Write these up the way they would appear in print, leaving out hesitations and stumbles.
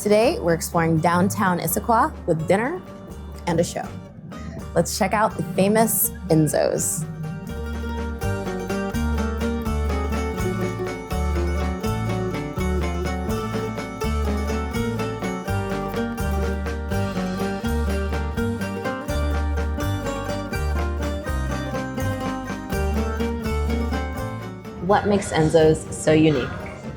Today, we're exploring downtown Issaquah with dinner and a show. Let's check out the famous Enzo's. What makes Enzo's so unique?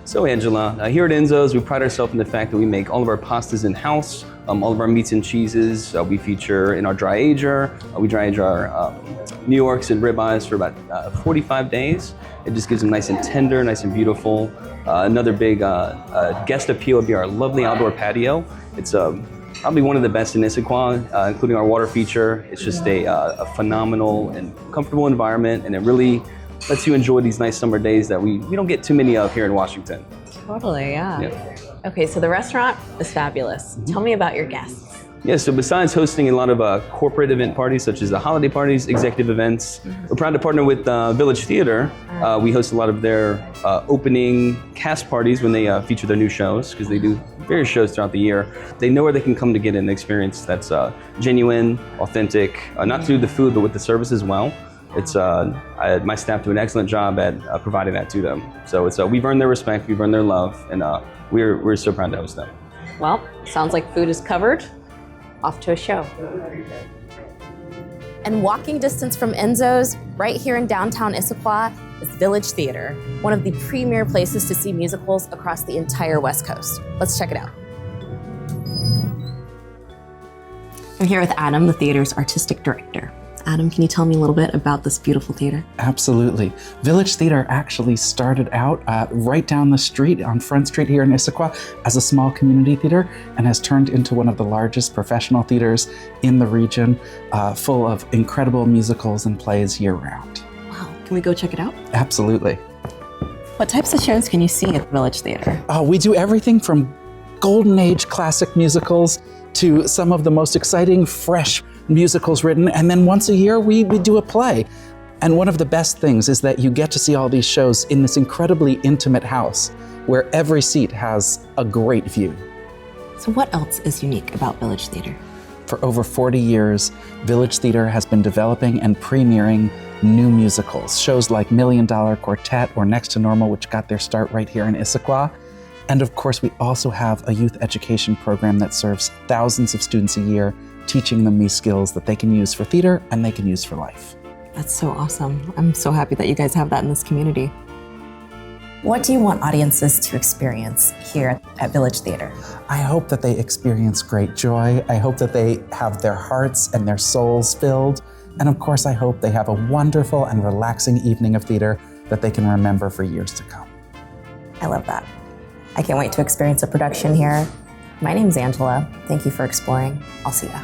So Angela, here at Enzo's, we pride ourselves in the fact that we make all of our pastas in-house, all of our meats and cheeses. We feature in our dry ager. We dry age our New Yorks and ribeyes for about 45 days. It just gives them nice and tender, nice and beautiful. Another big guest appeal would be our lovely outdoor patio. It's probably one of the best in Issaquah, including our water feature. It's just a phenomenal and comfortable environment, and it really lets you enjoy these nice summer days that we don't get too many of here in Washington. Totally, yeah. Okay, so the restaurant is fabulous. Tell me about your guests. Yeah, so besides hosting a lot of corporate event parties, such as the holiday parties, executive events, we're proud to partner with Village Theater. We host a lot of their opening cast parties when they feature their new shows, because they do various shows throughout the year. They know where they can come to get an experience that's genuine, authentic, not through the food, but with the service as well. It's my staff do an excellent job at providing that to them. So it's we've earned their respect, we've earned their love, and we're so proud to host them. Well, sounds like food is covered. Off to a show. And walking distance from Enzo's, right here in downtown Issaquah, is Village Theater, one of the premier places to see musicals across the entire West Coast. Let's check it out. I'm here with Adam, the theater's artistic director. Adam, can you tell me a little bit about this beautiful theater? Absolutely. Village Theater actually started out right down the street on Front Street here in Issaquah as a small community theater and has turned into one of the largest professional theaters in the region, full of incredible musicals and plays year-round. Wow, can we go check it out? Absolutely. What types of shows can you see at Village Theater? We do everything from golden age classic musicals to some of the most exciting, fresh musicals written, and then once a year we do a play. And one of the best things is that you get to see all these shows in this incredibly intimate house where every seat has a great view. So what else is unique about Village Theater? For over 40 years, Village Theater has been developing and premiering new musicals, shows like $1 Million Quartet or Next to Normal, which got their start right here in Issaquah. And of course, we also have a youth education program that serves thousands of students a year, teaching them these skills that they can use for theater and they can use for life. That's so awesome. I'm so happy that you guys have that in this community. What do you want audiences to experience here at Village Theater? I hope that they experience great joy. I hope that they have their hearts and their souls filled. And of course, I hope they have a wonderful and relaxing evening of theater that they can remember for years to come. I love that. I can't wait to experience a production here. My name's Angela. Thank you for exploring. I'll see ya.